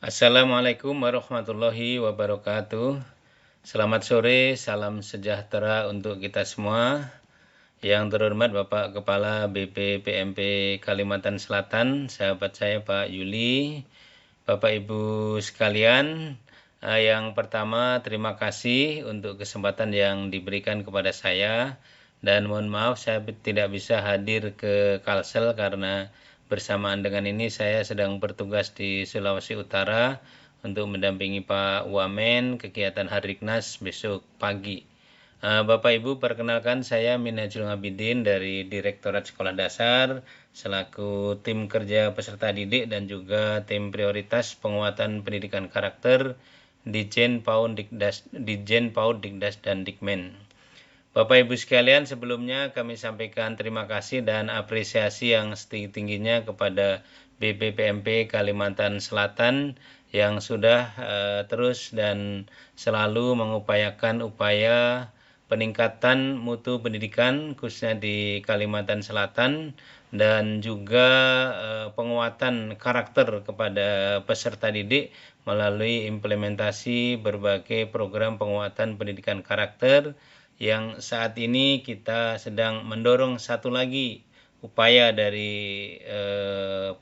Assalamualaikum warahmatullahi wabarakatuh. Selamat sore, salam sejahtera untuk kita semua. Yang terhormat Bapak Kepala BPPMP Kalimantan Selatan, sahabat saya Pak Yuli, Bapak Ibu sekalian, yang pertama terima kasih untuk kesempatan yang diberikan kepada saya, dan mohon maaf saya tidak bisa hadir ke Kalsel karena bersamaan dengan ini saya sedang bertugas di Sulawesi Utara untuk mendampingi Pak Wamen kegiatan Hariknas besok pagi. Bapak Ibu, perkenalkan saya Minhajul Ngabidin dari Direktorat Sekolah Dasar selaku tim kerja peserta didik dan juga tim prioritas penguatan pendidikan karakter Ditjen PAUD Dikdas dan Dikmen. Bapak Ibu sekalian, sebelumnya kami sampaikan terima kasih dan apresiasi yang setinggi-tingginya kepada BPPMP Kalimantan Selatan yang sudah terus dan selalu mengupayakan upaya peningkatan mutu pendidikan khususnya di Kalimantan Selatan dan juga penguatan karakter kepada peserta didik melalui implementasi berbagai program penguatan pendidikan karakter yang saat ini kita sedang mendorong satu lagi upaya dari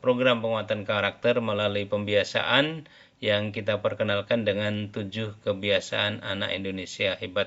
program penguatan karakter melalui pembiasaan yang kita perkenalkan dengan 7 kebiasaan anak Indonesia hebat.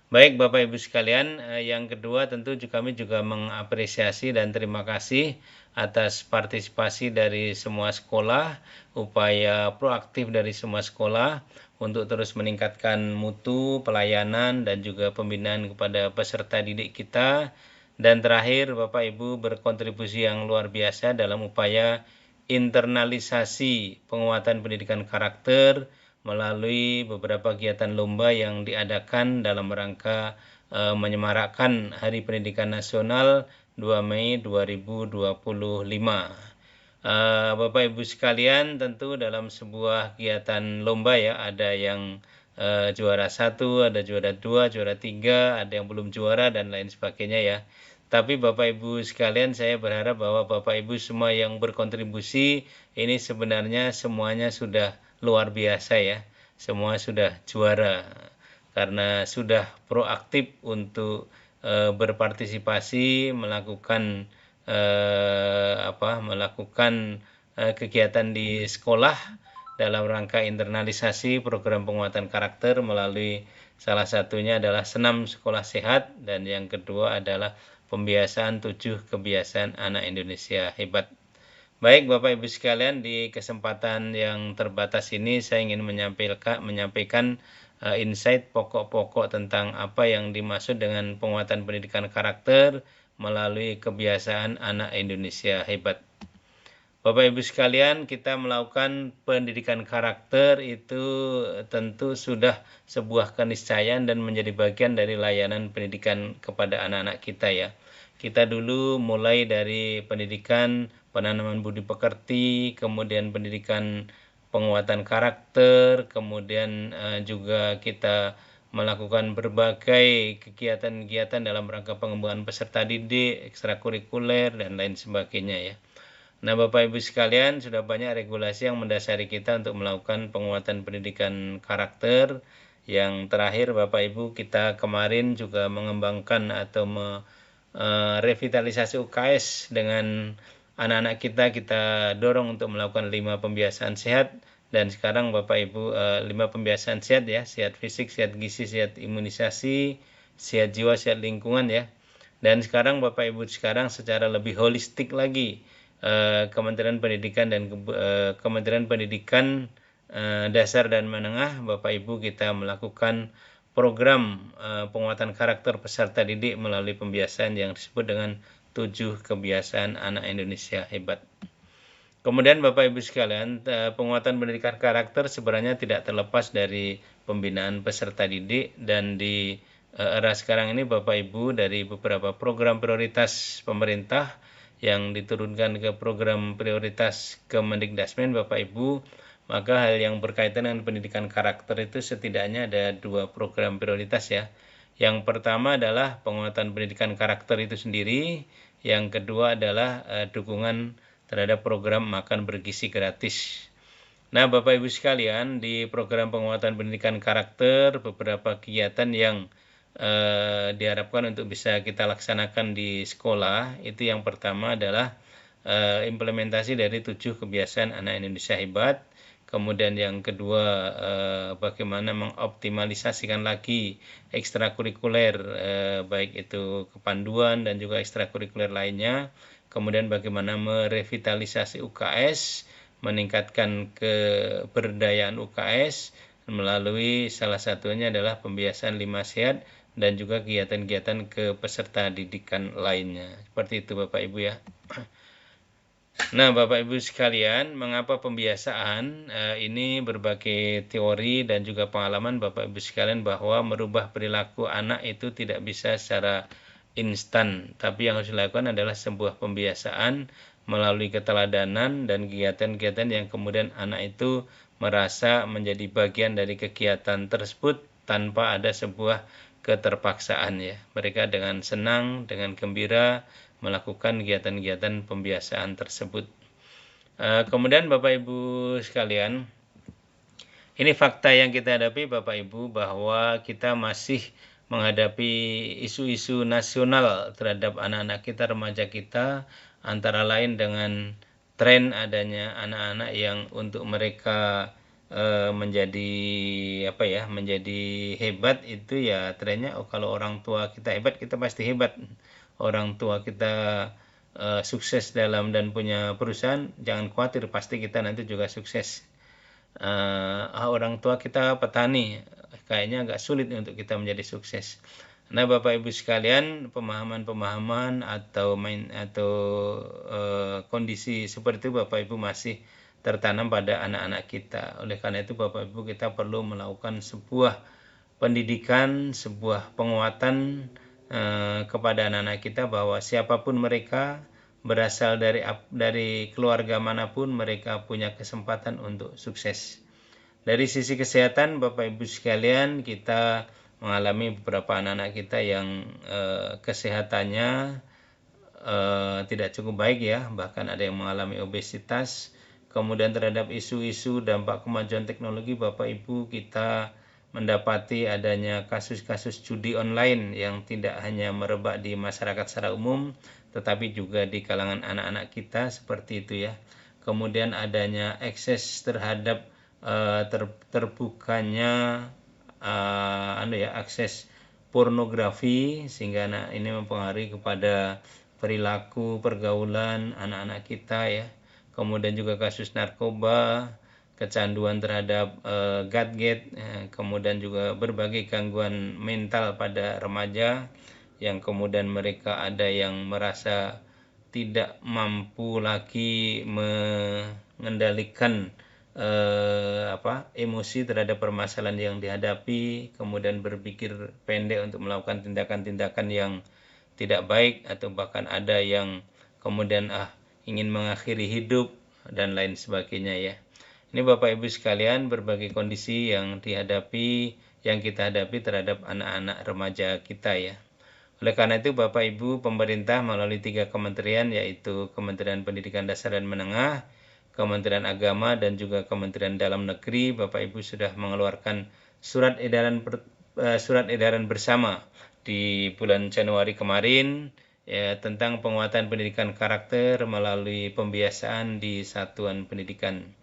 Baik Bapak Ibu sekalian, yang kedua tentu kami juga mengapresiasi dan terima kasih atas partisipasi dari semua sekolah, upaya proaktif dari semua sekolah untuk terus meningkatkan mutu pelayanan dan juga pembinaan kepada peserta didik kita. Dan terakhir Bapak Ibu berkontribusi yang luar biasa dalam upaya internalisasi penguatan pendidikan karakter melalui beberapa kegiatan lomba yang diadakan dalam rangka menyemarakkan Hari Pendidikan Nasional 2 Mei 2025. Bapak Ibu sekalian, tentu dalam sebuah kegiatan lomba ya, ada yang juara 1, ada juara 2, juara 3, ada yang belum juara dan lain sebagainya ya. Tapi Bapak Ibu sekalian, saya berharap bahwa Bapak Ibu semua yang berkontribusi ini sebenarnya semuanya sudah luar biasa ya. Semua sudah juara karena sudah proaktif untuk berpartisipasi melakukan kegiatan di sekolah dalam rangka internalisasi program penguatan karakter melalui salah satunya adalah senam sekolah sehat dan yang kedua adalah pembiasaan 7 kebiasaan anak Indonesia hebat. Baik Bapak Ibu sekalian, di kesempatan yang terbatas ini saya ingin menyampaikan insight pokok-pokok tentang apa yang dimaksud dengan penguatan pendidikan karakter melalui kebiasaan anak Indonesia hebat. Bapak Ibu sekalian, kita melakukan pendidikan karakter itu tentu sudah sebuah keniscayaan dan menjadi bagian dari layanan pendidikan kepada anak-anak kita ya. Kita dulu mulai dari pendidikan penanaman budi pekerti, kemudian pendidikan penguatan karakter, kemudian juga kita melakukan berbagai kegiatan-kegiatan dalam rangka pengembangan peserta didik, ekstrakurikuler, dan lain sebagainya ya. Nah Bapak Ibu sekalian, sudah banyak regulasi yang mendasari kita untuk melakukan penguatan pendidikan karakter. Yang terakhir Bapak Ibu, kita kemarin juga mengembangkan atau revitalisasi UKS dengan anak-anak kita dorong untuk melakukan 5 pembiasaan sehat. Dan sekarang Bapak Ibu 5 pembiasaan sehat ya, sehat fisik, sehat gizi, sehat imunisasi, sehat jiwa, sehat lingkungan ya. Dan sekarang Bapak Ibu sekarang secara lebih holistik lagi, Kementerian Pendidikan dan Kementerian Pendidikan Dasar dan Menengah, Bapak Ibu kita melakukan program penguatan karakter peserta didik melalui pembiasaan yang disebut dengan 7 kebiasaan anak Indonesia hebat. Kemudian Bapak Ibu sekalian, penguatan pendidikan karakter sebenarnya tidak terlepas dari pembinaan peserta didik, dan di era sekarang ini Bapak Ibu dari beberapa program prioritas pemerintah yang diturunkan ke program prioritas Kemendikdasmen Bapak Ibu, maka hal yang berkaitan dengan pendidikan karakter itu setidaknya ada 2 program prioritas ya. Yang pertama adalah penguatan pendidikan karakter itu sendiri, yang kedua adalah dukungan terhadap program makan bergizi gratis. Nah, Bapak Ibu sekalian, di program penguatan pendidikan karakter, beberapa kegiatan yang diharapkan untuk bisa kita laksanakan di sekolah, itu yang pertama adalah implementasi dari 7 kebiasaan anak Indonesia hebat. Kemudian yang kedua, bagaimana mengoptimalisasikan lagi ekstrakurikuler, baik itu kepanduan dan juga ekstrakurikuler lainnya. Kemudian bagaimana merevitalisasi UKS, meningkatkan keberdayaan UKS melalui salah satunya adalah pembiasaan 5 sehat dan juga kegiatan-kegiatan ke peserta didikan lainnya. Seperti itu Bapak Ibu ya. Nah, Bapak Ibu sekalian, mengapa pembiasaan? Ini berbagai teori dan juga pengalaman Bapak Ibu sekalian bahwa merubah perilaku anak itu tidak bisa secara instan, tapi yang harus dilakukan adalah sebuah pembiasaan melalui keteladanan dan kegiatan-kegiatan yang kemudian anak itu merasa menjadi bagian dari kegiatan tersebut tanpa ada sebuah keterpaksaan ya. Mereka dengan senang, dengan gembira melakukan kegiatan-kegiatan pembiasaan tersebut. Kemudian Bapak Ibu sekalian, ini fakta yang kita hadapi Bapak Ibu bahwa kita masih menghadapi isu-isu nasional terhadap anak-anak kita, remaja kita, antara lain dengan tren adanya anak-anak yang untuk mereka menjadi menjadi hebat itu ya trennya kalau orang tua kita hebat kita pasti hebat. Orang tua kita sukses dalam dan punya perusahaan, jangan khawatir pasti kita nanti juga sukses. Orang tua kita petani, kayaknya agak sulit untuk kita menjadi sukses. Nah, Bapak Ibu sekalian, pemahaman-pemahaman atau kondisi seperti itu Bapak Ibu masih tertanam pada anak-anak kita. Oleh karena itu Bapak Ibu kita perlu melakukan sebuah pendidikan, sebuah penguatan kepada anak-anak kita bahwa siapapun mereka, berasal dari keluarga manapun, mereka punya kesempatan untuk sukses. Dari sisi kesehatan Bapak Ibu sekalian, kita mengalami beberapa anak-anak kita yang kesehatannya tidak cukup baik ya, bahkan ada yang mengalami obesitas. Kemudian terhadap isu-isu dampak kemajuan teknologi Bapak Ibu, kita mendapati adanya kasus-kasus judi online yang tidak hanya merebak di masyarakat secara umum, tetapi juga di kalangan anak-anak kita seperti itu ya. Kemudian adanya akses terhadap terbukanya akses pornografi sehingga anak ini mempengaruhi kepada perilaku pergaulan anak-anak kita ya. Kemudian juga kasus narkoba, kecanduan terhadap gadget, kemudian juga berbagai gangguan mental pada remaja yang kemudian mereka ada yang merasa tidak mampu lagi mengendalikan emosi terhadap permasalahan yang dihadapi, kemudian berpikir pendek untuk melakukan tindakan-tindakan yang tidak baik atau bahkan ada yang kemudian ingin mengakhiri hidup dan lain sebagainya ya. Ini Bapak Ibu sekalian berbagai kondisi yang kita hadapi terhadap anak-anak remaja kita ya. Oleh karena itu Bapak Ibu pemerintah melalui 3 kementerian yaitu Kementerian Pendidikan Dasar dan Menengah, Kementerian Agama dan juga Kementerian Dalam Negeri, Bapak Ibu sudah mengeluarkan surat edaran bersama di bulan Januari kemarin ya, tentang penguatan pendidikan karakter melalui pembiasaan di satuan pendidikan.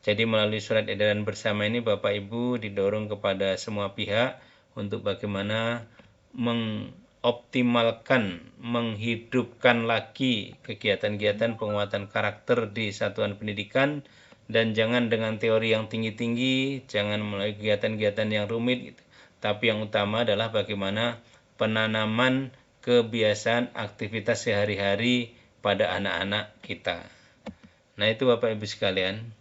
Jadi melalui surat edaran bersama ini Bapak Ibu didorong kepada semua pihak untuk bagaimana mengoptimalkan, menghidupkan lagi kegiatan-kegiatan penguatan karakter di satuan pendidikan dan jangan dengan teori yang tinggi-tinggi, jangan melalui kegiatan-kegiatan yang rumit, tapi yang utama adalah bagaimana penanaman kebiasaan aktivitas sehari-hari pada anak-anak kita. Nah, itu Bapak Ibu sekalian.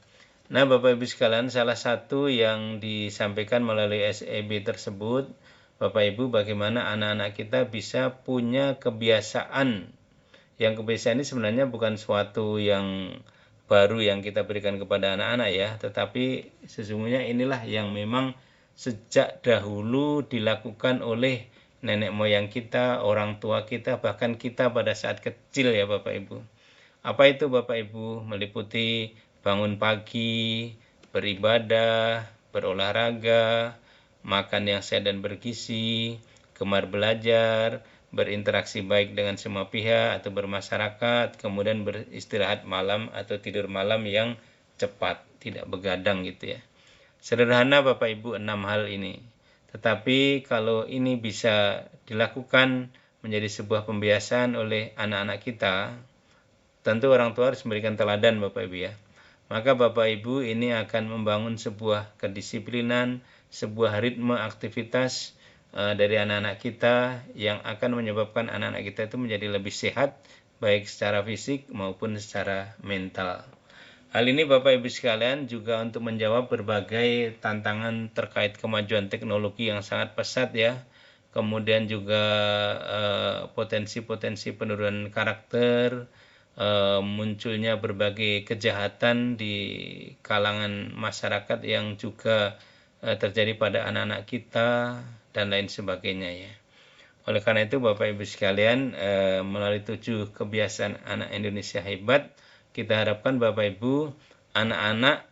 Nah, Bapak Ibu sekalian, salah satu yang disampaikan melalui SEB tersebut, Bapak Ibu, bagaimana anak-anak kita bisa punya kebiasaan. Yang kebiasaan ini sebenarnya bukan suatu yang baru yang kita berikan kepada anak-anak ya, tetapi sesungguhnya inilah yang memang sejak dahulu dilakukan oleh nenek moyang kita, orang tua kita, bahkan kita pada saat kecil ya Bapak Ibu. Apa itu Bapak Ibu? Meliputi bangun pagi, beribadah, berolahraga, makan yang sehat dan bergizi, gemar belajar, berinteraksi baik dengan semua pihak atau bermasyarakat, kemudian beristirahat malam atau tidur malam yang cepat, tidak begadang gitu ya. Sederhana Bapak Ibu 6 hal ini. Tetapi kalau ini bisa dilakukan menjadi sebuah pembiasaan oleh anak-anak kita, tentu orang tua harus memberikan teladan Bapak Ibu ya. Maka Bapak Ibu ini akan membangun sebuah kedisiplinan, sebuah ritme aktivitas dari anak-anak kita yang akan menyebabkan anak-anak kita itu menjadi lebih sehat, baik secara fisik maupun secara mental. Hal ini Bapak Ibu sekalian juga untuk menjawab berbagai tantangan terkait kemajuan teknologi yang sangat pesat ya. Kemudian juga potensi-potensi penurunan karakter, munculnya berbagai kejahatan di kalangan masyarakat yang juga terjadi pada anak-anak kita dan lain sebagainya ya. Oleh karena itu Bapak Ibu sekalian, melalui 7 kebiasaan anak Indonesia hebat, kita harapkan Bapak Ibu, anak-anak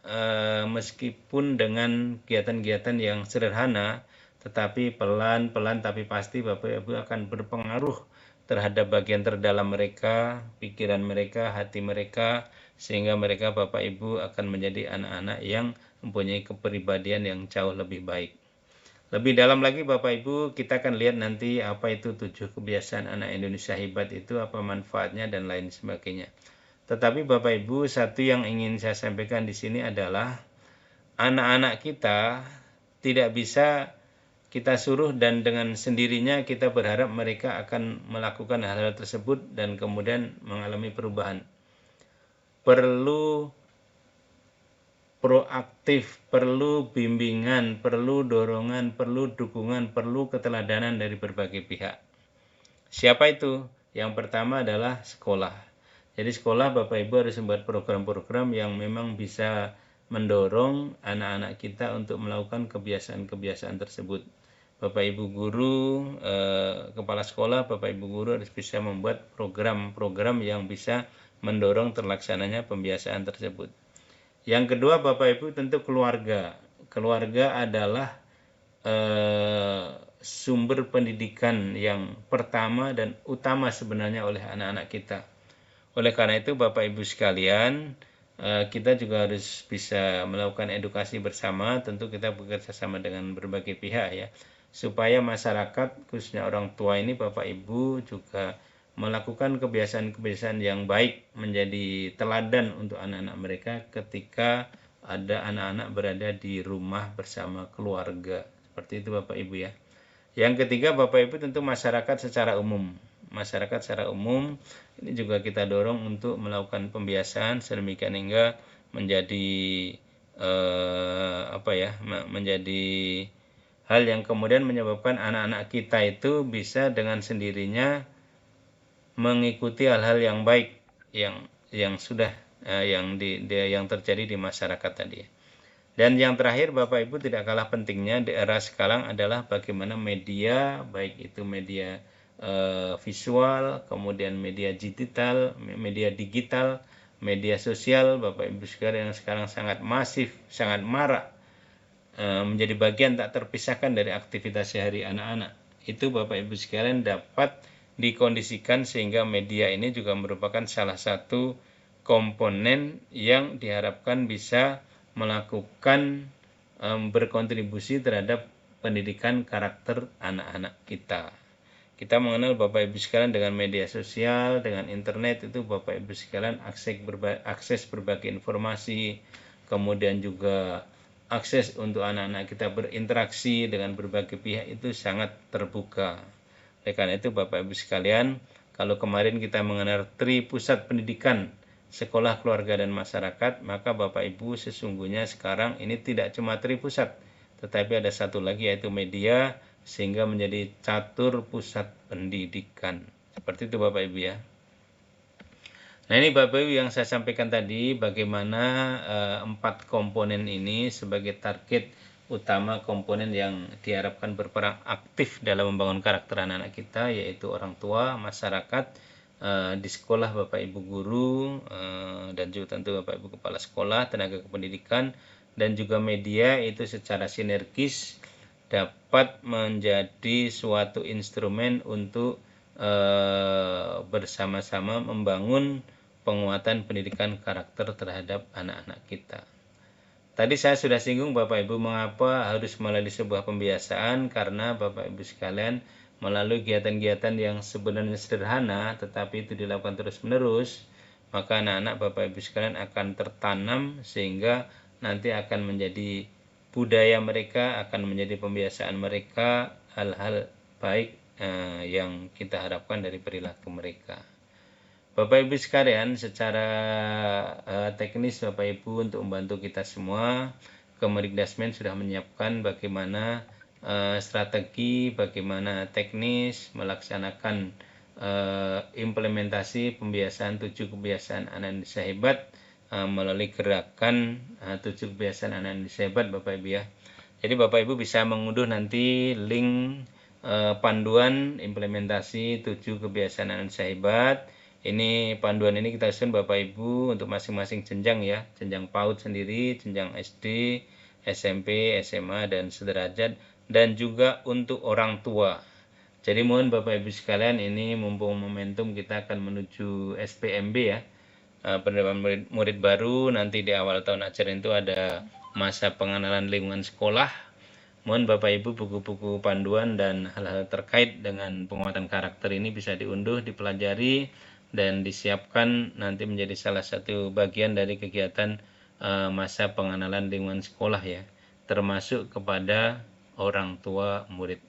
meskipun dengan kegiatan-kegiatan yang sederhana, tetapi pelan-pelan tapi pasti Bapak Ibu akan berpengaruh terhadap bagian terdalam mereka, pikiran mereka, hati mereka, sehingga mereka Bapak Ibu akan menjadi anak-anak yang mempunyai kepribadian yang jauh lebih baik. Lebih dalam lagi Bapak Ibu, kita akan lihat nanti apa itu 7 kebiasaan anak Indonesia hebat itu, apa manfaatnya dan lain sebagainya. Tetapi Bapak Ibu, satu yang ingin saya sampaikan di sini adalah anak-anak kita tidak bisa kita suruh dan dengan sendirinya kita berharap mereka akan melakukan hal-hal tersebut dan kemudian mengalami perubahan. Perlu proaktif, perlu bimbingan, perlu dorongan, perlu dukungan, perlu keteladanan dari berbagai pihak. Siapa itu? Yang pertama adalah sekolah. Jadi sekolah Bapak Ibu harus membuat program-program yang memang bisa mendorong anak-anak kita untuk melakukan kebiasaan-kebiasaan tersebut. Bapak Ibu guru, kepala sekolah, Bapak Ibu guru harus bisa membuat program-program yang bisa mendorong terlaksananya pembiasaan tersebut. Yang kedua Bapak Ibu tentu keluarga. Keluarga adalah sumber pendidikan yang pertama dan utama sebenarnya oleh anak-anak kita. Oleh karena itu Bapak Ibu sekalian, kita juga harus bisa melakukan edukasi bersama, tentu kita bekerja sama dengan berbagai pihak ya, supaya masyarakat khususnya orang tua ini Bapak Ibu juga melakukan kebiasaan-kebiasaan yang baik, menjadi teladan untuk anak-anak mereka ketika ada anak-anak berada di rumah bersama keluarga. Seperti itu Bapak Ibu ya. Yang ketiga Bapak Ibu tentu masyarakat secara umum. Masyarakat secara umum ini juga kita dorong untuk melakukan pembiasaan sedemikian hingga menjadi menjadi hal yang kemudian menyebabkan anak-anak kita itu bisa dengan sendirinya mengikuti hal-hal yang baik yang sudah yang terjadi di masyarakat tadi. Dan yang terakhir Bapak Ibu tidak kalah pentingnya di era sekarang adalah bagaimana media, baik itu media visual, kemudian media digital, media sosial Bapak Ibu sekalian yang sekarang sangat masif, sangat marak, menjadi bagian tak terpisahkan dari aktivitas sehari anak-anak. Itu Bapak Ibu sekalian dapat dikondisikan sehingga media ini juga merupakan salah satu komponen yang diharapkan bisa melakukan berkontribusi terhadap pendidikan karakter anak-anak kita. Kita mengenal Bapak Ibu sekalian dengan media sosial, dengan internet itu Bapak Ibu sekalian akses berbagai informasi, kemudian juga akses untuk anak-anak kita berinteraksi dengan berbagai pihak itu sangat terbuka. Oleh karena itu Bapak Ibu sekalian, kalau kemarin kita mengenal tri pusat pendidikan, sekolah, keluarga, dan masyarakat, maka Bapak Ibu sesungguhnya sekarang ini tidak cuma tri pusat, tetapi ada satu lagi yaitu media, sehingga menjadi catur pusat pendidikan. Seperti itu Bapak Ibu ya. Nah ini Bapak Ibu yang saya sampaikan tadi, bagaimana 4 komponen ini sebagai target utama komponen yang diharapkan berperan aktif dalam membangun karakter anak-anak kita, yaitu orang tua, masyarakat, di sekolah Bapak Ibu guru, dan juga tentu Bapak Ibu kepala sekolah, tenaga kependidikan, dan juga media itu secara sinergis dapat menjadi suatu instrumen untuk bersama-sama membangun penguatan pendidikan karakter terhadap anak-anak kita. Tadi saya sudah singgung Bapak Ibu mengapa harus melalui sebuah pembiasaan, karena Bapak Ibu sekalian melalui kegiatan-kegiatan yang sebenarnya sederhana tetapi itu dilakukan terus-menerus, maka anak-anak Bapak Ibu sekalian akan tertanam sehingga nanti akan menjadi budaya mereka, akan menjadi pembiasaan mereka hal-hal baik yang kita harapkan dari perilaku mereka. Bapak Ibu sekalian, secara teknis Bapak Ibu untuk membantu kita semua, Kemendikbudrismen sudah menyiapkan bagaimana strategi, bagaimana teknis melaksanakan implementasi pembiasaan 7 kebiasaan anak Indonesia hebat melalui gerakan 7 kebiasaan anak Indonesia hebat Bapak Ibu ya. Jadi Bapak Ibu bisa mengunduh nanti link panduan implementasi 7 kebiasaan anak Indonesia hebat. Ini panduan ini kita susun Bapak Ibu untuk masing-masing jenjang ya, jenjang PAUD sendiri, jenjang SD, SMP, SMA dan sederajat, dan juga untuk orang tua. Jadi mohon Bapak Ibu sekalian, ini mumpung momentum kita akan menuju SPMB ya, penerimaan murid baru. Nanti di awal tahun ajaran itu ada masa pengenalan lingkungan sekolah. Mohon Bapak Ibu buku-buku panduan dan hal-hal terkait dengan penguatan karakter ini bisa diunduh, dipelajari, dan disiapkan nanti menjadi salah satu bagian dari kegiatan masa pengenalan lingkungan sekolah ya, termasuk kepada orang tua murid.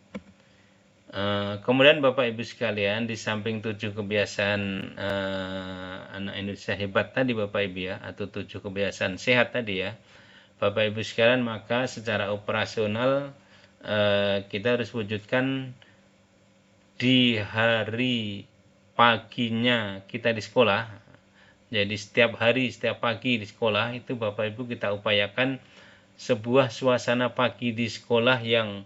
Kemudian Bapak Ibu sekalian, di samping 7 kebiasaan anak Indonesia hebat tadi Bapak Ibu ya, atau 7 kebiasaan sehat tadi ya, Bapak Ibu sekalian, maka secara operasional kita harus wujudkan di hari paginya kita di sekolah. Jadi setiap hari, setiap pagi di sekolah itu Bapak Ibu kita upayakan sebuah suasana pagi di sekolah yang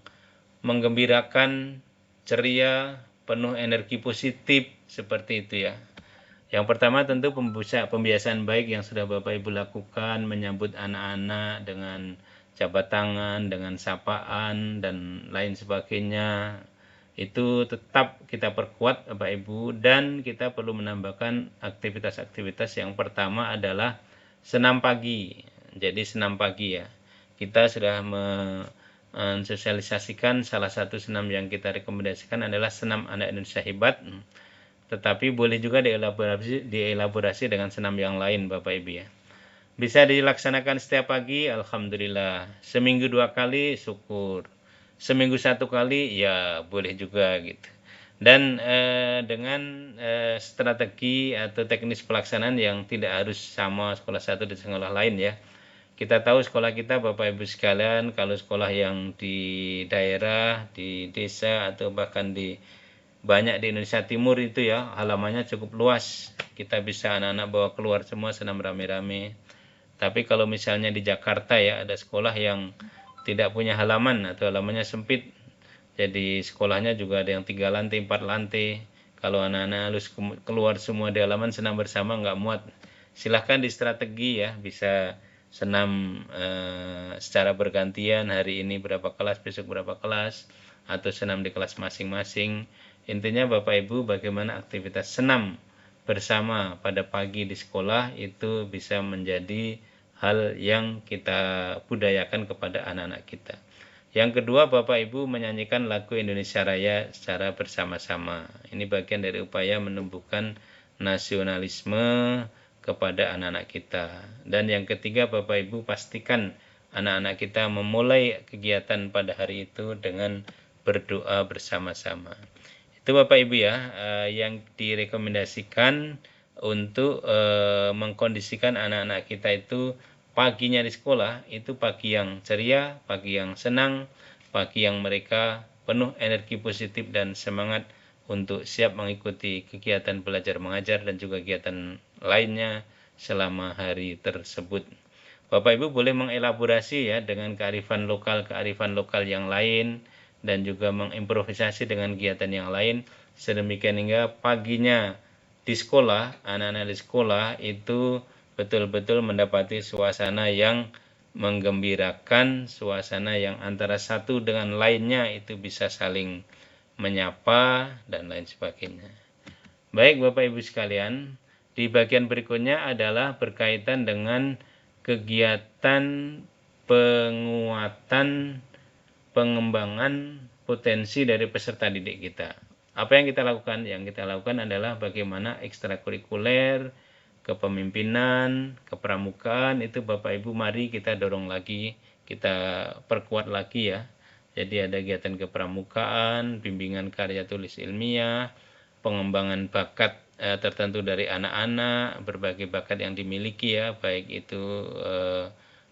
menggembirakan, ceria, penuh energi positif, seperti itu ya. Yang pertama tentu pembiasaan baik yang sudah Bapak Ibu lakukan, menyambut anak-anak dengan jabat tangan, dengan sapaan, dan lain sebagainya. Itu tetap kita perkuat Bapak Ibu, dan kita perlu menambahkan aktivitas-aktivitas. Yang pertama adalah senam pagi. Jadi senam pagi ya. Kita sudah mensosialisasikan salah satu senam yang kita rekomendasikan adalah senam anak Indonesia hebat. Tetapi boleh juga dielaborasi dengan senam yang lain Bapak Ibu ya. Bisa dilaksanakan setiap pagi, alhamdulillah. Seminggu 2 kali, syukur. Seminggu 1 kali, ya boleh juga gitu. Dan dengan strategi atau teknis pelaksanaan yang tidak harus sama sekolah satu dan sekolah lain ya. Kita tahu sekolah kita Bapak Ibu sekalian, kalau sekolah yang di daerah, di desa, atau bahkan banyak di Indonesia Timur itu ya, halamannya cukup luas. Kita bisa anak-anak bawa keluar semua senam rame-rame. Tapi kalau misalnya di Jakarta ya, ada sekolah yang tidak punya halaman atau halamannya sempit. Jadi sekolahnya juga ada yang 3 lantai, 4 lantai. Kalau anak-anak harus keluar semua di halaman senam bersama nggak muat. Silahkan di strategi ya, bisa senam secara bergantian, hari ini berapa kelas, besok berapa kelas, atau senam di kelas masing-masing. Intinya Bapak Ibu, bagaimana aktivitas senam bersama pada pagi di sekolah itu bisa menjadi hal yang kita budayakan kepada anak-anak kita. Yang kedua, Bapak Ibu menyanyikan lagu Indonesia Raya secara bersama-sama. Ini bagian dari upaya menumbuhkan nasionalisme kepada anak-anak kita. Dan yang ketiga, Bapak Ibu pastikan anak-anak kita memulai kegiatan pada hari itu dengan berdoa bersama-sama. Itu Bapak Ibu ya, yang direkomendasikan untuk mengkondisikan anak-anak kita itu paginya di sekolah itu pagi yang ceria, pagi yang senang, pagi yang mereka penuh energi positif dan semangat untuk siap mengikuti kegiatan belajar mengajar dan juga kegiatan lainnya selama hari tersebut. Bapak Ibu boleh mengelaborasi ya dengan kearifan lokal yang lain, dan juga mengimprovisasi dengan kegiatan yang lain, sedemikian hingga paginya di sekolah, anak-anak di sekolah itu betul-betul mendapati suasana yang menggembirakan, suasana yang antara satu dengan lainnya itu bisa saling menyapa dan lain sebagainya. Baik Bapak Ibu sekalian, di bagian berikutnya adalah berkaitan dengan kegiatan penguatan pengembangan potensi dari peserta didik kita. Apa yang kita lakukan? Yang kita lakukan adalah bagaimana ekstrakurikuler, kepemimpinan, kepramukaan itu Bapak Ibu mari kita dorong lagi, kita perkuat lagi ya. Jadi ada kegiatan kepramukaan, bimbingan karya tulis ilmiah, pengembangan bakat tertentu dari anak-anak, berbagai bakat yang dimiliki ya, baik itu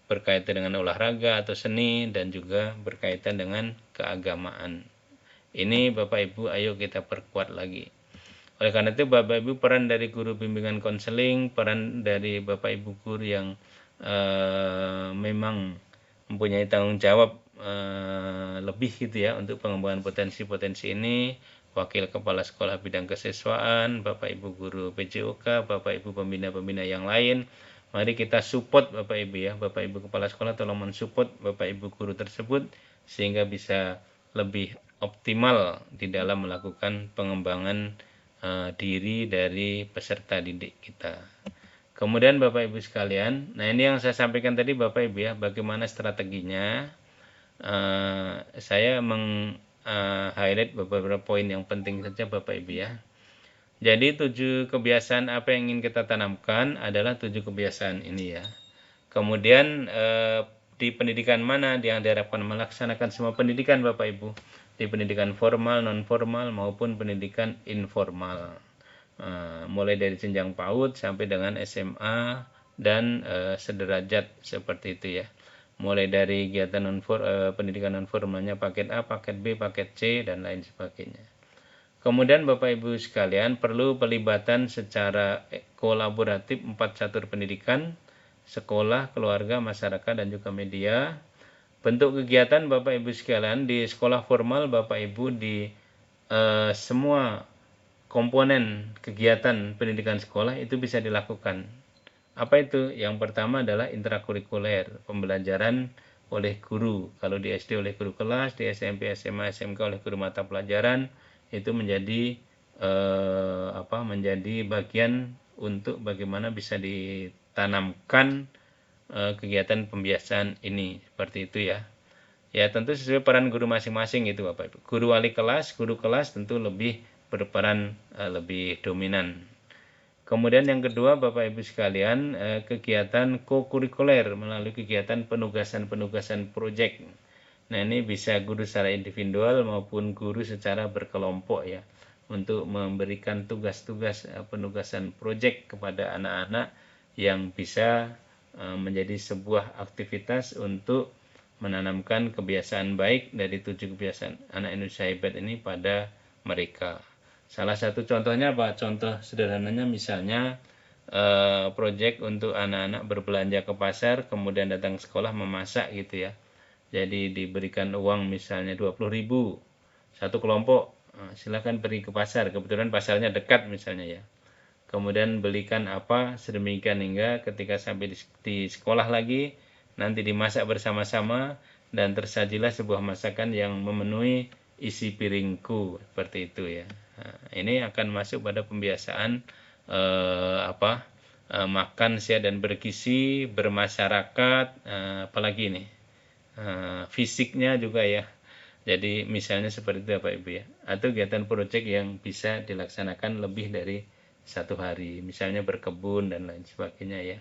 berkaitan dengan olahraga atau seni dan juga berkaitan dengan keagamaan. Ini Bapak Ibu ayo kita perkuat lagi. Oleh karena itu Bapak Ibu peran dari guru bimbingan konseling, peran dari Bapak Ibu guru yang memang mempunyai tanggung jawab lebih gitu ya untuk pengembangan potensi-potensi ini, wakil kepala sekolah bidang kesiswaan, Bapak Ibu guru PJOK, Bapak Ibu pembina-pembina yang lain, mari kita support Bapak Ibu ya, Bapak Ibu kepala sekolah tolong mensupport Bapak Ibu guru tersebut sehingga bisa lebih optimal di dalam melakukan pengembangan diri dari peserta didik kita. Kemudian Bapak Ibu sekalian, nah ini yang saya sampaikan tadi Bapak Ibu ya, bagaimana strateginya. Saya highlight beberapa poin yang penting saja Bapak Ibu ya. Jadi 7 kebiasaan apa yang ingin kita tanamkan adalah 7 kebiasaan ini ya. Kemudian di pendidikan mana yang diharapkan melaksanakan semua pendidikan Bapak Ibu, di pendidikan formal, non formal maupun pendidikan informal, mulai dari jenjang PAUD sampai dengan SMA dan sederajat seperti itu ya, mulai dari kegiatan pendidikan non formalnya paket A, paket B, paket C dan lain sebagainya. Kemudian Bapak Ibu sekalian perlu pelibatan secara kolaboratif 4 catur pendidikan, sekolah, keluarga, masyarakat, dan juga media. Bentuk kegiatan Bapak Ibu sekalian di sekolah formal Bapak Ibu di semua komponen kegiatan pendidikan sekolah itu bisa dilakukan. Apa itu? Yang pertama adalah intrakurikuler, pembelajaran oleh guru. Kalau di SD oleh guru kelas, di SMP, SMA, SMK oleh guru mata pelajaran, itu menjadi menjadi bagian untuk bagaimana bisa ditanamkan kegiatan pembiasaan ini seperti itu ya. Ya tentu sesuai peran guru masing-masing itu Bapak Ibu. Guru wali kelas, guru kelas tentu lebih berperan lebih dominan. Kemudian yang kedua Bapak Ibu sekalian, kegiatan kokurikuler melalui kegiatan penugasan-penugasan proyek. Nah ini bisa guru secara individual maupun guru secara berkelompok ya, untuk memberikan tugas-tugas penugasan proyek kepada anak-anak yang bisa menjadi sebuah aktivitas untuk menanamkan kebiasaan baik dari 7 kebiasaan anak Indonesia hebat ini pada mereka. Salah satu contohnya apa? Contoh sederhananya misalnya proyek untuk anak-anak berbelanja ke pasar kemudian datang ke sekolah memasak gitu ya. Jadi diberikan uang misalnya 20.000 satu kelompok, silakan pergi ke pasar, kebetulan pasarnya dekat misalnya ya. Kemudian belikan apa sedemikian hingga ketika sampai di sekolah lagi nanti dimasak bersama-sama dan tersajilah sebuah masakan yang memenuhi isi piringku seperti itu ya. Nah, ini akan masuk pada pembiasaan makan sehat dan bergizi, bermasyarakat, apalagi nih fisiknya juga ya. Jadi misalnya seperti itu Bapak Ibu ya. Atau kegiatan proyek yang bisa dilaksanakan lebih dari 1 hari, misalnya berkebun dan lain sebagainya ya.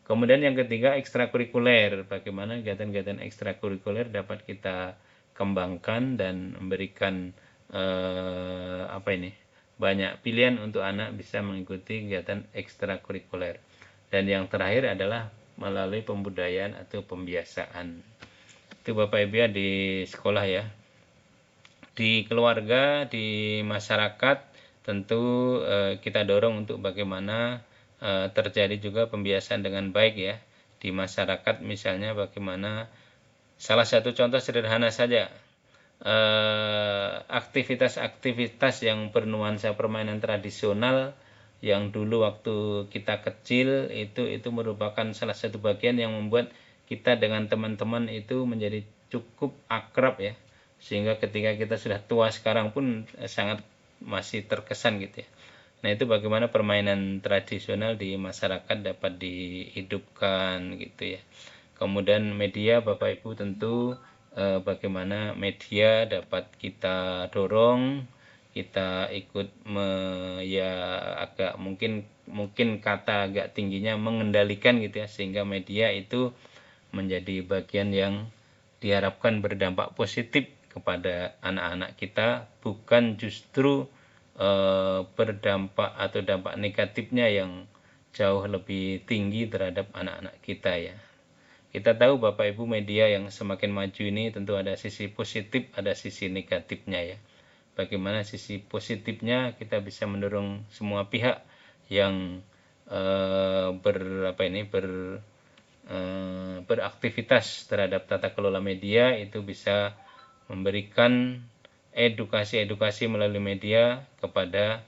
Kemudian yang ketiga ekstrakurikuler, bagaimana kegiatan-kegiatan ekstrakurikuler dapat kita kembangkan dan memberikan banyak pilihan untuk anak bisa mengikuti kegiatan ekstrakurikuler. Dan yang terakhir adalah melalui pembudayaan atau pembiasaan. Itu Bapak Ibu ya di sekolah ya. Di keluarga, di masyarakat tentu kita dorong untuk bagaimana terjadi juga pembiasaan dengan baik ya. Di masyarakat misalnya bagaimana, salah satu contoh sederhana saja, aktivitas-aktivitas yang bernuansa permainan tradisional yang dulu waktu kita kecil itu merupakan salah satu bagian yang membuat kita dengan teman-teman itu menjadi cukup akrab ya, sehingga ketika kita sudah tua sekarang pun sangat masih terkesan gitu ya. Nah, itu bagaimana permainan tradisional di masyarakat dapat dihidupkan gitu ya. Kemudian media Bapak Ibu tentu bagaimana media dapat kita dorong, kita ikut ya agak mungkin kata agak tingginya mengendalikan gitu ya, sehingga media itu menjadi bagian yang diharapkan berdampak positif kepada anak-anak kita, bukan justru berdampak atau dampak negatifnya yang jauh lebih tinggi terhadap anak-anak kita ya. Kita tahu Bapak Ibu, media yang semakin maju ini tentu ada sisi positif, ada sisi negatifnya ya. Bagaimana sisi positifnya, kita bisa mendorong semua pihak yang beraktivitas terhadap tata kelola media itu bisa memberikan edukasi-edukasi melalui media kepada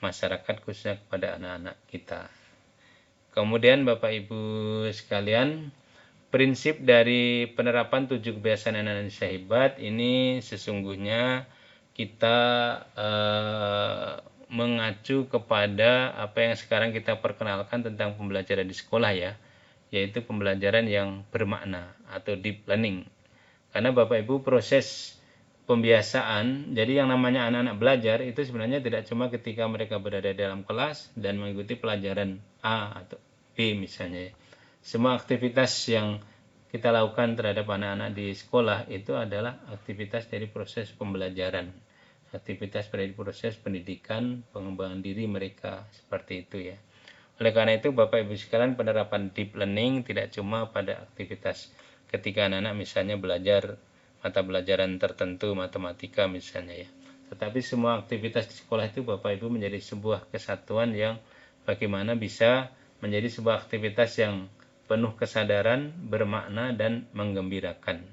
masyarakat, khususnya kepada anak-anak kita. Kemudian Bapak Ibu sekalian, prinsip dari penerapan 7 kebiasaan anak Indonesia hebat ini sesungguhnya kita mengacu kepada apa yang sekarang kita perkenalkan tentang pembelajaran di sekolah ya, yaitu pembelajaran yang bermakna atau deep learning. Karena Bapak Ibu, proses pembiasaan, jadi yang namanya anak-anak belajar itu sebenarnya tidak cuma ketika mereka berada dalam kelas dan mengikuti pelajaran A atau B misalnya ya. Semua aktivitas yang kita lakukan terhadap anak-anak di sekolah itu adalah aktivitas dari proses pembelajaran, aktivitas dari proses pendidikan, pengembangan diri mereka, seperti itu ya. Oleh karena itu Bapak Ibu sekalian, penerapan deep learning tidak cuma pada aktivitas ketika anak-anak misalnya belajar mata pelajaran tertentu, matematika misalnya ya, tetapi semua aktivitas di sekolah itu Bapak Ibu menjadi sebuah kesatuan yang bagaimana bisa menjadi sebuah aktivitas yang penuh kesadaran, bermakna, dan menggembirakan.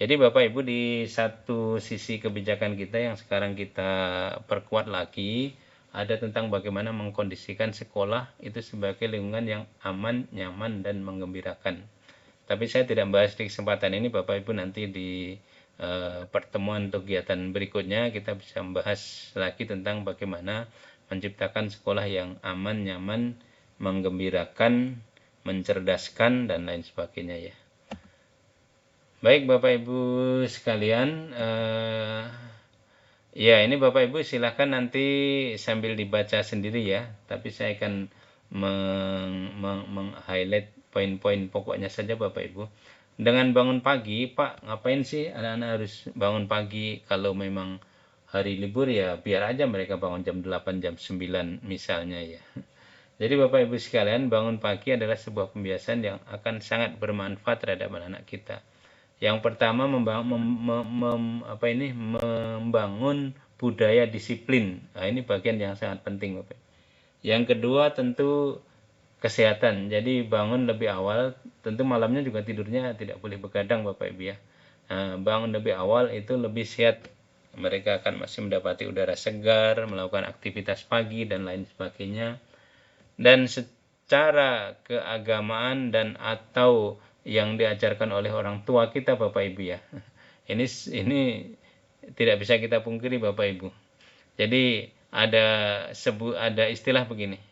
Jadi Bapak Ibu, di satu sisi kebijakan kita yang sekarang kita perkuat lagi, ada tentang bagaimana mengkondisikan sekolah itu sebagai lingkungan yang aman, nyaman, dan menggembirakan. Tapi saya tidak membahas di kesempatan ini, Bapak Ibu, nanti di pertemuan atau kegiatan berikutnya kita bisa membahas lagi tentang bagaimana menciptakan sekolah yang aman, nyaman, menggembirakan, mencerdaskan, dan lain sebagainya ya. Baik Bapak Ibu sekalian, ya ini Bapak Ibu silahkan nanti sambil dibaca sendiri ya, tapi saya akan meng-highlight poin-poin pokoknya saja Bapak Ibu. Dengan bangun pagi, Pak, ngapain sih anak-anak harus bangun pagi? Kalau memang hari libur ya biar aja mereka bangun jam 8, jam 9 misalnya ya. Jadi Bapak Ibu sekalian, bangun pagi adalah sebuah pembiasaan yang akan sangat bermanfaat terhadap anak-anak kita. Yang pertama membangun budaya disiplin. Nah, ini bagian yang sangat penting Bapak. Yang kedua tentu kesehatan. Jadi bangun lebih awal, tentu malamnya juga tidurnya tidak boleh begadang Bapak Ibu ya. Nah, bangun lebih awal itu lebih sehat. Mereka akan masih mendapati udara segar, melakukan aktivitas pagi dan lain sebagainya. Dan secara keagamaan dan atau yang diajarkan oleh orang tua kita Bapak Ibu ya, ini tidak bisa kita pungkiri Bapak Ibu. Jadi ada istilah begini,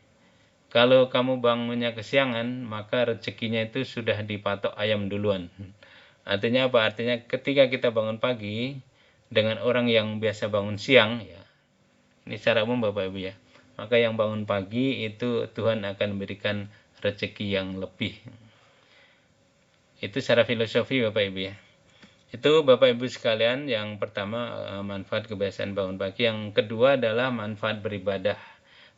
kalau kamu bangunnya kesiangan maka rezekinya itu sudah dipatok ayam duluan. Artinya apa? Artinya ketika kita bangun pagi dengan orang yang biasa bangun siang ya, ini secara umum Bapak Ibu ya, maka yang bangun pagi itu Tuhan akan memberikan rezeki yang lebih. Itu secara filosofi Bapak Ibu ya. Itu Bapak Ibu sekalian, yang pertama manfaat kebiasaan bangun pagi. Yang kedua adalah manfaat beribadah.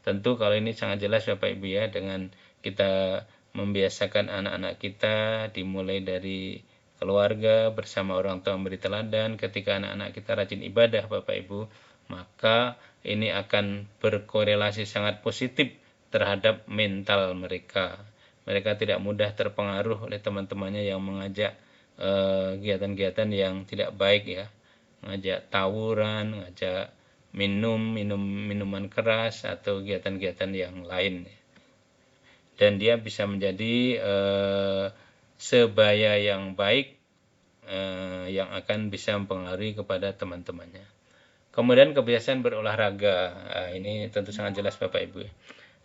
Tentu kalau ini sangat jelas Bapak Ibu ya, dengan kita membiasakan anak-anak kita dimulai dari keluarga bersama orang tua memberi teladan. Ketika anak-anak kita rajin ibadah Bapak Ibu, maka ini akan berkorelasi sangat positif terhadap mental mereka. Mereka tidak mudah terpengaruh oleh teman-temannya yang mengajak kegiatan-kegiatan yang tidak baik ya, ngajak tawuran, ngajak minuman keras atau kegiatan-kegiatan yang lain. Dan dia bisa menjadi sebaya yang baik yang akan bisa mempengaruhi kepada teman-temannya. Kemudian kebiasaan berolahraga, ini tentu sangat jelas Bapak Ibu.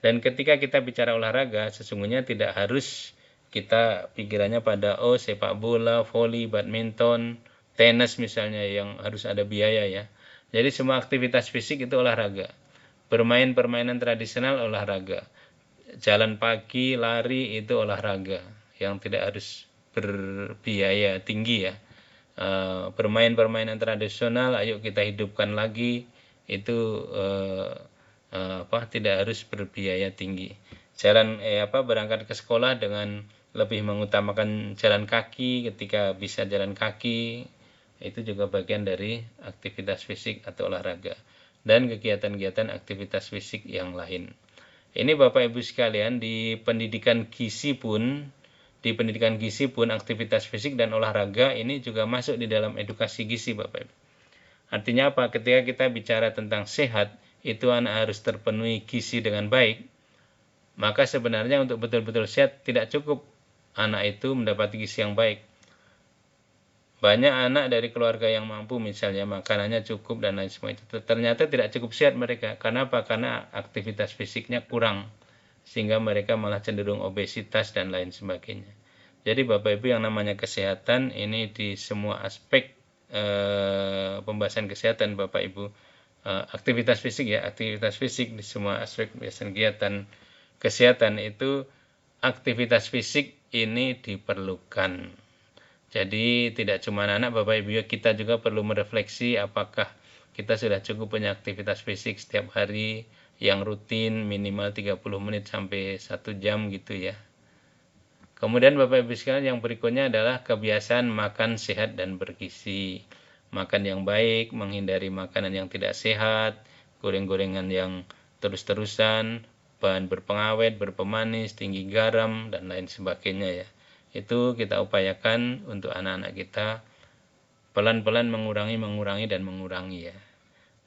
Dan ketika kita bicara olahraga, sesungguhnya tidak harus kita pikirannya pada sepak bola, voli, badminton, tenis misalnya yang harus ada biaya ya. Jadi semua aktivitas fisik itu olahraga. Bermain permainan tradisional olahraga. Jalan pagi, lari itu olahraga yang tidak harus berbiaya tinggi ya. Bermain permainan tradisional, ayo kita hidupkan lagi, itu tidak harus berbiaya tinggi. Berangkat ke sekolah dengan lebih mengutamakan jalan kaki, ketika bisa jalan kaki, itu juga bagian dari aktivitas fisik atau olahraga dan kegiatan-kegiatan aktivitas fisik yang lain. Ini Bapak Ibu sekalian, di pendidikan gizi pun aktivitas fisik dan olahraga ini juga masuk di dalam edukasi gizi Bapak Ibu. Artinya apa? Ketika kita bicara tentang sehat, itu anak harus terpenuhi gizi dengan baik. Maka sebenarnya untuk betul-betul sehat tidak cukup anak itu mendapati gizi yang baik. Banyak anak dari keluarga yang mampu misalnya makanannya cukup dan lain semua itu ternyata tidak cukup sehat mereka. Karena apa? Karena aktivitas fisiknya kurang sehingga mereka malah cenderung obesitas dan lain sebagainya. Jadi Bapak Ibu, yang namanya kesehatan ini di semua aspek pembahasan kesehatan Bapak Ibu, aktivitas fisik di semua aspek pembahasan kegiatan kesehatan itu, aktivitas fisik ini diperlukan. Jadi tidak cuma anak Bapak Ibu, kita juga perlu merefleksi apakah kita sudah cukup punya aktivitas fisik setiap hari yang rutin minimal 30 menit sampai 1 jam gitu ya. Kemudian Bapak Ibu sekalian, yang berikutnya adalah kebiasaan makan sehat dan bergizi. Makan yang baik, menghindari makanan yang tidak sehat, goreng-gorengan yang terus-terusan, bahan berpengawet, berpemanis, tinggi garam, dan lain sebagainya ya. Itu kita upayakan untuk anak-anak kita pelan-pelan mengurangi ya.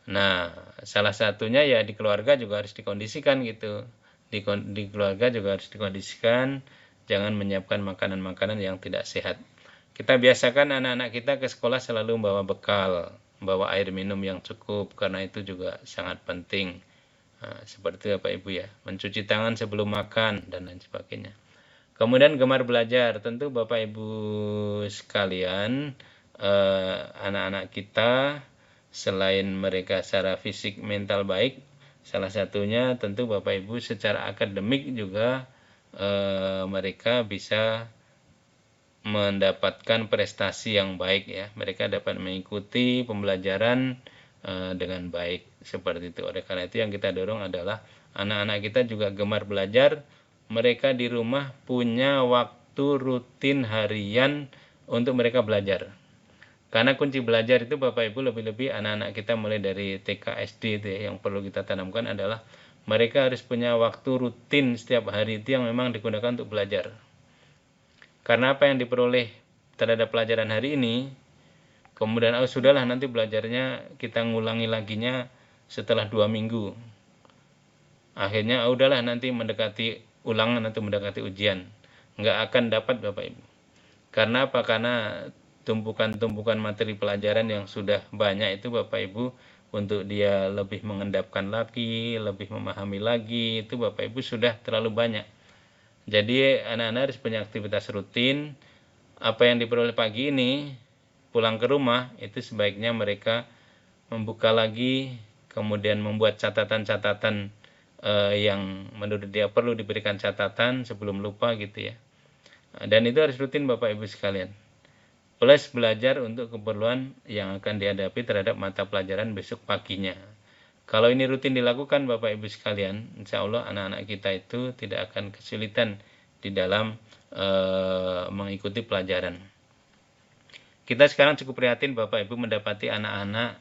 Nah, salah satunya ya di keluarga juga harus dikondisikan gitu. Di keluarga juga harus dikondisikan, jangan menyiapkan makanan-makanan yang tidak sehat. Kita biasakan anak-anak kita ke sekolah selalu membawa bekal, membawa air minum yang cukup, karena itu juga sangat penting. Seperti Bapak Ibu ya, mencuci tangan sebelum makan dan lain sebagainya. Kemudian gemar belajar, tentu Bapak Ibu sekalian, anak-anak kita selain mereka secara fisik mental baik, salah satunya tentu Bapak Ibu secara akademik juga mereka bisa mendapatkan prestasi yang baik ya. Mereka dapat mengikuti pembelajaran dengan baik seperti itu. Oleh karena itu yang kita dorong adalah anak-anak kita juga gemar belajar. Mereka di rumah punya waktu rutin harian untuk mereka belajar. Karena kunci belajar itu Bapak Ibu, lebih-lebih anak-anak kita mulai dari TK SD itu ya, yang perlu kita tanamkan adalah mereka harus punya waktu rutin setiap hari itu yang memang digunakan untuk belajar. Karena apa yang diperoleh terhadap pelajaran hari ini, kemudian sudahlah nanti belajarnya kita ngulangi laginya setelah 2 minggu. Akhirnya udahlah nanti mendekati ulangan atau mendekati ujian. Nggak akan dapat Bapak Ibu. Karena apa? Karena tumpukan-tumpukan materi pelajaran yang sudah banyak itu Bapak Ibu, untuk dia lebih mengendapkan lagi, lebih memahami lagi, itu Bapak Ibu sudah terlalu banyak. Jadi anak-anak harus punya aktivitas rutin. Apa yang diperoleh pagi ini, pulang ke rumah, itu sebaiknya mereka membuka lagi, kemudian membuat catatan-catatan yang menurut dia perlu diberikan catatan sebelum lupa gitu ya. Dan itu harus rutin Bapak Ibu sekalian. Plus belajar untuk keperluan yang akan dihadapi terhadap mata pelajaran besok paginya. Kalau ini rutin dilakukan Bapak Ibu sekalian, insya Allah anak-anak kita itu tidak akan kesulitan di dalam mengikuti pelajaran. Kita sekarang cukup prihatin Bapak Ibu mendapati anak-anak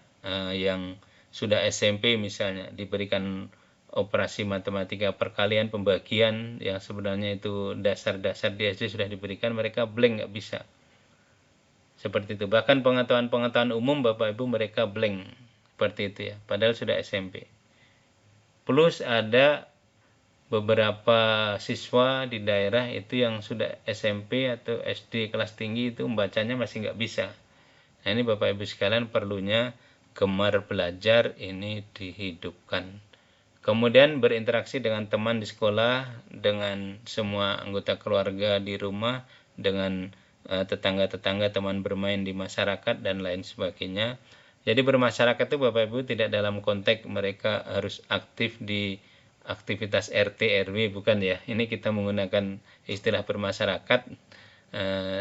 yang sudah SMP misalnya diberikan operasi matematika perkalian pembagian yang sebenarnya itu dasar-dasar di SD sudah diberikan, mereka blank, nggak bisa. Seperti itu. Bahkan pengetahuan umum Bapak Ibu mereka blank. Seperti itu ya, padahal sudah SMP. Plus ada beberapa siswa di daerah itu yang sudah SMP atau SD kelas tinggi itu membacanya masih nggak bisa. Nah, ini Bapak Ibu sekalian perlunya gemar belajar ini dihidupkan. Kemudian berinteraksi dengan teman di sekolah, dengan semua anggota keluarga di rumah, dengan tetangga-tetangga, teman bermain di masyarakat, dan lain sebagainya. Jadi bermasyarakat itu Bapak Ibu tidak dalam konteks mereka harus aktif di aktivitas RT RW, bukan ya. Ini kita menggunakan istilah bermasyarakat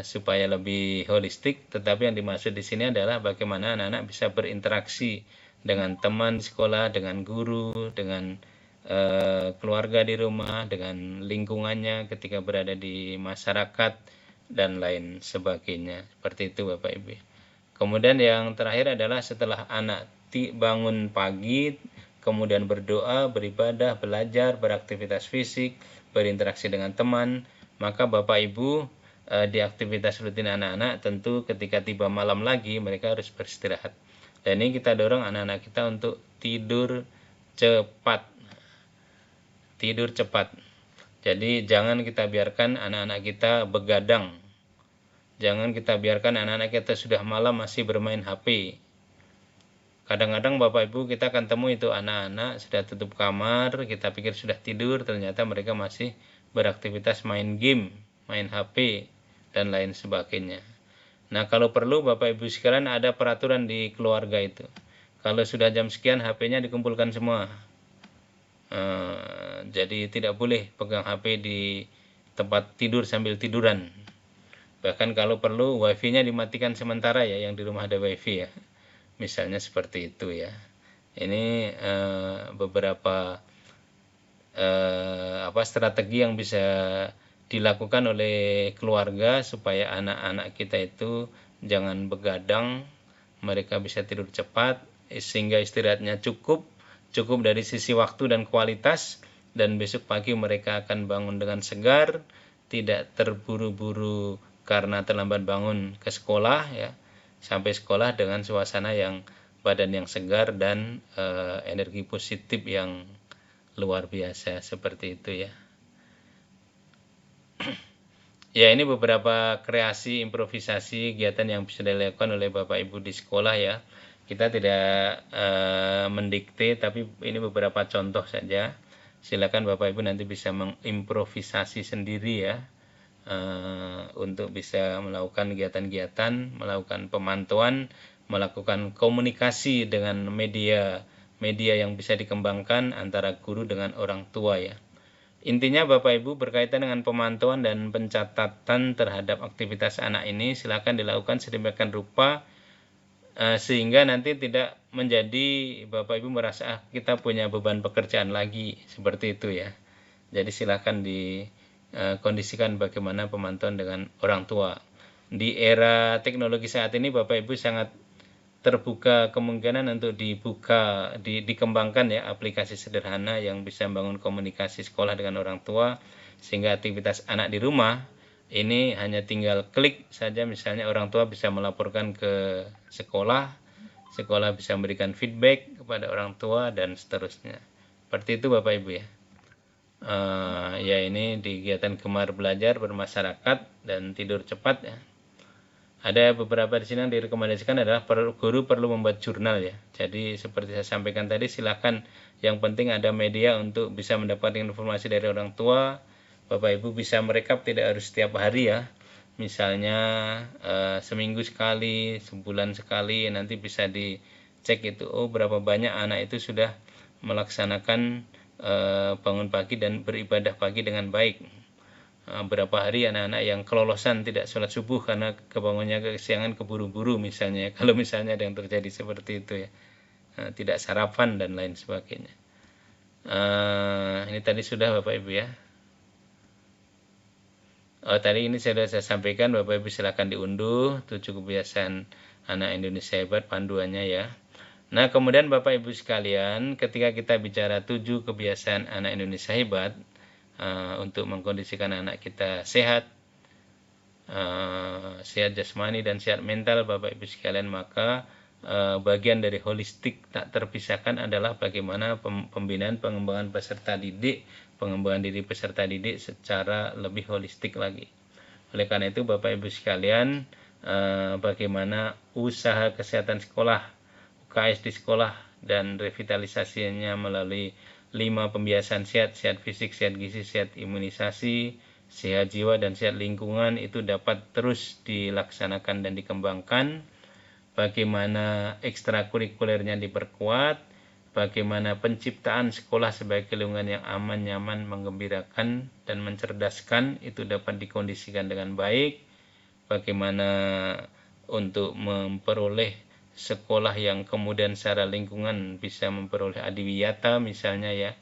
supaya lebih holistik, tetapi yang dimaksud di sini adalah bagaimana anak-anak bisa berinteraksi dengan teman di sekolah, dengan guru, dengan keluarga di rumah, dengan lingkungannya ketika berada di masyarakat, dan lain sebagainya. Seperti itu Bapak Ibu. Kemudian yang terakhir adalah setelah anak bangun pagi, kemudian berdoa, beribadah, belajar, beraktivitas fisik, berinteraksi dengan teman, maka Bapak Ibu di aktivitas rutin anak-anak tentu ketika tiba malam lagi mereka harus beristirahat. Dan ini kita dorong anak-anak kita untuk tidur cepat. Tidur cepat. Jadi jangan kita biarkan anak-anak kita begadang. Jangan kita biarkan anak-anak kita sudah malam masih bermain HP. Kadang-kadang Bapak Ibu kita akan temui itu anak-anak sudah tutup kamar, kita pikir sudah tidur, ternyata mereka masih beraktivitas main game, main HP, dan lain sebagainya. Nah, kalau perlu Bapak Ibu sekalian ada peraturan di keluarga itu. Kalau sudah jam sekian HP-nya dikumpulkan semua. Jadi tidak boleh pegang HP di tempat tidur sambil tiduran. Bahkan kalau perlu wifi-nya dimatikan sementara ya, yang di rumah ada wifi ya. Misalnya seperti itu ya. Ini beberapa strategi yang bisa dilakukan oleh keluarga supaya anak-anak kita itu jangan begadang, mereka bisa tidur cepat sehingga istirahatnya cukup dari sisi waktu dan kualitas, dan besok pagi mereka akan bangun dengan segar, tidak terburu-buru karena terlambat bangun ke sekolah ya, sampai sekolah dengan suasana yang badan yang segar dan energi positif yang luar biasa, seperti itu ya. Ya, ini beberapa kreasi improvisasi kegiatan yang bisa dilakukan oleh Bapak Ibu di sekolah ya. Kita tidak mendikte, tapi ini beberapa contoh saja. Silakan Bapak Ibu nanti bisa mengimprovisasi sendiri ya, untuk bisa melakukan kegiatan-kegiatan, melakukan pemantauan, melakukan komunikasi dengan media yang bisa dikembangkan antara guru dengan orang tua ya. Intinya Bapak Ibu berkaitan dengan pemantauan dan pencatatan terhadap aktivitas anak ini silakan dilakukan sedemikian rupa sehingga nanti tidak menjadi Bapak Ibu merasa kita punya beban pekerjaan lagi, seperti itu ya. Jadi silakan dikondisikan bagaimana pemantauan dengan orang tua. Di era teknologi saat ini Bapak Ibu sangat terbuka kemungkinan untuk dikembangkan ya aplikasi sederhana yang bisa membangun komunikasi sekolah dengan orang tua, sehingga aktivitas anak di rumah ini hanya tinggal klik saja, misalnya orang tua bisa melaporkan ke sekolah bisa memberikan feedback kepada orang tua, dan seterusnya. Seperti itu Bapak Ibu ya. Ya, ini di kegiatan gemar belajar bermasyarakat dan tidur cepat ya. Ada beberapa di sini yang direkomendasikan adalah guru perlu membuat jurnal ya. Jadi seperti saya sampaikan tadi, silakan, yang penting ada media untuk bisa mendapatkan informasi dari orang tua. Bapak Ibu bisa merekap, tidak harus setiap hari ya. Misalnya seminggu sekali, sebulan sekali, nanti bisa dicek itu, oh berapa banyak anak itu sudah melaksanakan bangun pagi dan beribadah pagi dengan baik. Berapa hari anak-anak yang kelolosan tidak sholat subuh karena kebangunnya kesiangan, keburu-buru misalnya, kalau misalnya ada yang terjadi seperti itu ya, tidak sarapan dan lain sebagainya. Ini tadi sudah Bapak Ibu ya. Tadi ini saya sampaikan, Bapak Ibu silakan diunduh 7 kebiasaan anak Indonesia hebat panduannya ya. Nah, kemudian Bapak Ibu sekalian, ketika kita bicara 7 kebiasaan anak Indonesia hebat, untuk mengkondisikan anak kita sehat, sehat jasmani dan sehat mental Bapak Ibu sekalian, maka bagian dari holistik tak terpisahkan adalah bagaimana pembinaan pengembangan peserta didik, pengembangan diri peserta didik secara lebih holistik lagi. Oleh karena itu Bapak Ibu sekalian, bagaimana usaha kesehatan sekolah, UKS di sekolah, dan revitalisasinya melalui 5 pembiasan sehat, sehat fisik, sehat gizi, sehat imunisasi, sehat jiwa, dan sehat lingkungan itu dapat terus dilaksanakan dan dikembangkan. Bagaimana ekstrakurikulernya diperkuat, bagaimana penciptaan sekolah sebagai lingkungan yang aman, nyaman, menggembirakan, dan mencerdaskan itu dapat dikondisikan dengan baik, bagaimana untuk memperoleh sekolah yang kemudian secara lingkungan bisa memperoleh adiwiyata misalnya ya,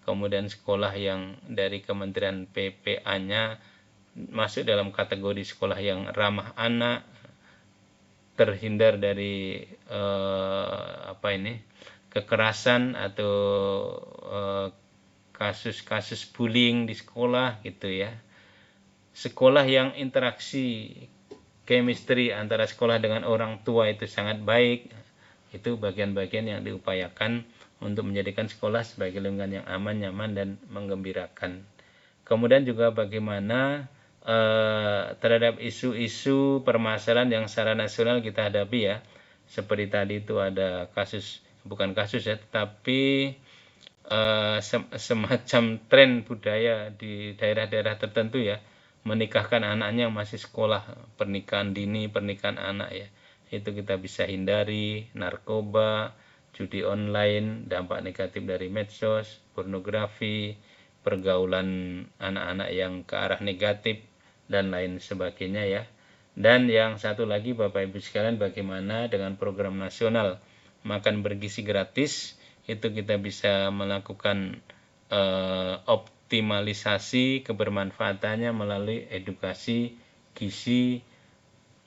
kemudian sekolah yang dari Kementerian PPA-nya masuk dalam kategori sekolah yang ramah anak, terhindar dari kekerasan atau kasus-kasus bullying di sekolah gitu ya. Sekolah yang interaksi chemistry antara sekolah dengan orang tua itu sangat baik. Itu bagian-bagian yang diupayakan untuk menjadikan sekolah sebagai lingkungan yang aman, nyaman, dan menggembirakan. Kemudian juga bagaimana terhadap isu-isu permasalahan yang secara nasional kita hadapi ya. Seperti tadi itu ada kasus, bukan kasus ya, tetapi semacam tren budaya di daerah-daerah tertentu ya, menikahkan anaknya masih sekolah, pernikahan dini, pernikahan anak ya. Itu kita bisa hindari. Narkoba, judi online, dampak negatif dari medsos, pornografi, pergaulan anak-anak yang ke arah negatif, dan lain sebagainya ya. Dan yang satu lagi Bapak Ibu sekalian, bagaimana dengan program nasional makan bergizi gratis, itu kita bisa melakukan optimalisasi kebermanfaatannya melalui edukasi gizi,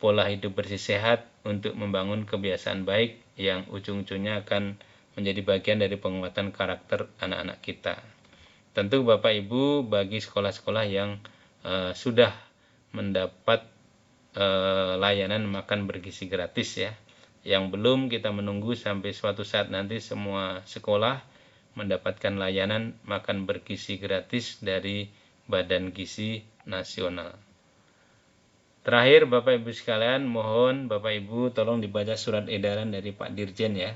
pola hidup bersih sehat untuk membangun kebiasaan baik yang ujung-ujungnya akan menjadi bagian dari penguatan karakter anak-anak kita. Tentu Bapak Ibu, bagi sekolah-sekolah yang sudah mendapat layanan makan bergizi gratis ya, yang belum, kita menunggu sampai suatu saat nanti semua sekolah mendapatkan layanan makan bergizi gratis dari Badan Gizi Nasional. Terakhir Bapak Ibu sekalian, mohon Bapak Ibu tolong dibaca surat edaran dari Pak Dirjen ya,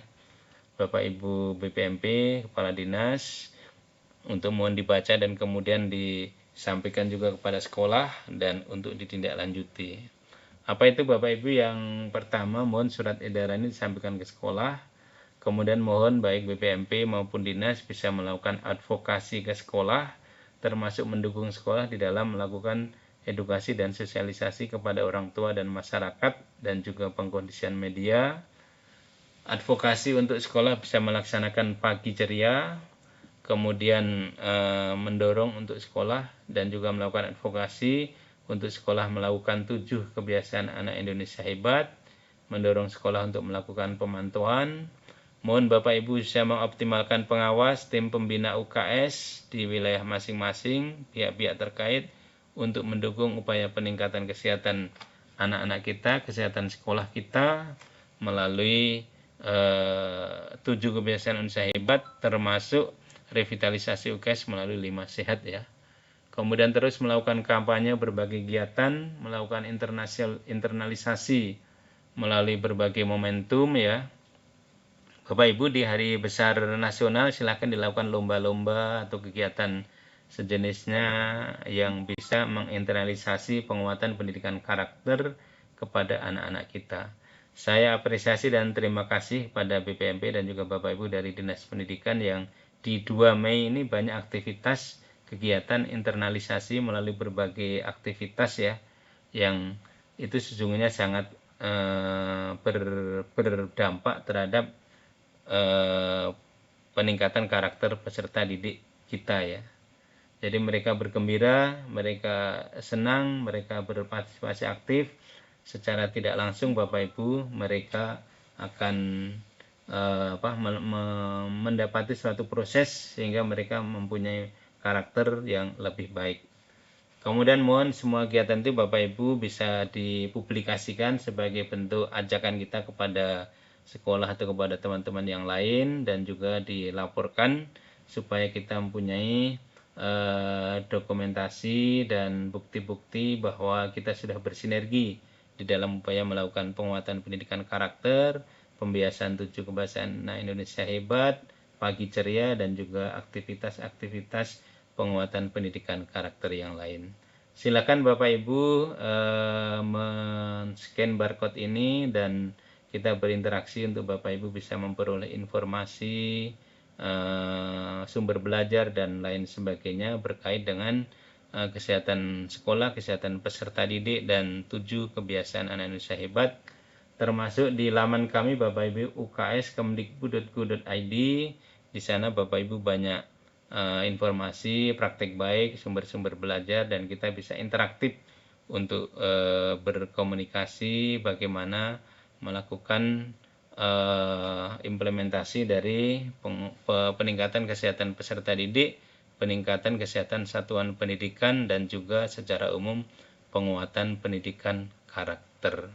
Bapak Ibu BPMP, Kepala Dinas, untuk mohon dibaca dan kemudian disampaikan juga kepada sekolah dan untuk ditindaklanjuti. Apa itu Bapak Ibu? Yang pertama, mohon surat edaran ini disampaikan ke sekolah. Kemudian mohon baik BPMP maupun dinas bisa melakukan advokasi ke sekolah, termasuk mendukung sekolah di dalam melakukan edukasi dan sosialisasi kepada orang tua dan masyarakat, dan juga pengkondisian media. Advokasi untuk sekolah bisa melaksanakan pagi ceria, kemudian mendorong untuk sekolah dan juga melakukan advokasi untuk sekolah melakukan 7 kebiasaan anak Indonesia hebat, mendorong sekolah untuk melakukan pemantauan. Mohon Bapak Ibu bisa mengoptimalkan pengawas tim pembina UKS di wilayah masing-masing, pihak-pihak terkait, untuk mendukung upaya peningkatan kesehatan anak-anak kita, kesehatan sekolah kita melalui 7 kebiasaan Indonesia hebat, termasuk revitalisasi UKS melalui 5 sehat ya. Kemudian terus melakukan kampanye berbagai kegiatan, melakukan internalisasi melalui berbagai momentum ya. Bapak Ibu, di hari besar nasional silakan dilakukan lomba-lomba atau kegiatan sejenisnya yang bisa menginternalisasi penguatan pendidikan karakter kepada anak-anak kita. Saya apresiasi dan terima kasih pada BPMP dan juga Bapak Ibu dari Dinas Pendidikan yang di 2 Mei ini banyak aktivitas kegiatan internalisasi melalui berbagai aktivitas ya, yang itu sesungguhnya sangat berdampak terhadap peningkatan karakter peserta didik kita ya. Jadi mereka bergembira, mereka senang, mereka berpartisipasi aktif. Secara tidak langsung Bapak Ibu, mereka akan mendapati suatu proses sehingga mereka mempunyai karakter yang lebih baik. Kemudian mohon semua kegiatan itu Bapak Ibu bisa dipublikasikan sebagai bentuk ajakan kita kepada sekolah atau kepada teman-teman yang lain, dan juga dilaporkan supaya kita mempunyai dokumentasi dan bukti-bukti bahwa kita sudah bersinergi di dalam upaya melakukan penguatan pendidikan karakter, pembiasan 7 kebahasaan anak Indonesia hebat, pagi ceria, dan juga aktivitas-aktivitas penguatan pendidikan karakter yang lain. Silakan Bapak Ibu men-scan barcode ini dan kita berinteraksi untuk Bapak Ibu bisa memperoleh informasi, sumber belajar dan lain sebagainya berkait dengan kesehatan sekolah, kesehatan peserta didik, dan 7 kebiasaan anak Indonesia hebat, termasuk di laman kami Bapak Ibu uks.kemdikbud.go.id. Di sana Bapak Ibu banyak informasi, praktek baik, sumber-sumber belajar, dan kita bisa interaktif untuk berkomunikasi bagaimana melakukan implementasi dari peningkatan kesehatan peserta didik, peningkatan kesehatan satuan pendidikan, dan juga secara umum penguatan pendidikan karakter.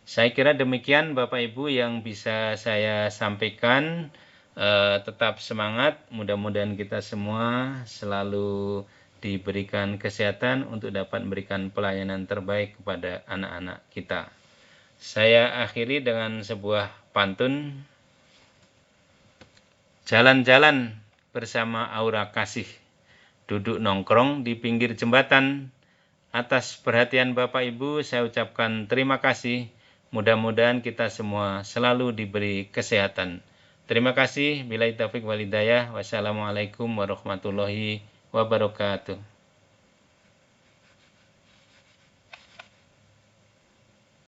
Saya kira demikian Bapak Ibu yang bisa saya sampaikan. Tetap semangat, mudah-mudahan kita semua selalu diberikan kesehatan untuk dapat memberikan pelayanan terbaik kepada anak-anak kita. Saya akhiri dengan sebuah pantun. Jalan-jalan bersama aura kasih, duduk nongkrong di pinggir jembatan. Atas perhatian Bapak Ibu saya ucapkan terima kasih. Mudah-mudahan kita semua selalu diberi kesehatan. Terima kasih. Billahi taufiq wal hidayah. Wassalamualaikum warahmatullahi wabarakatuh.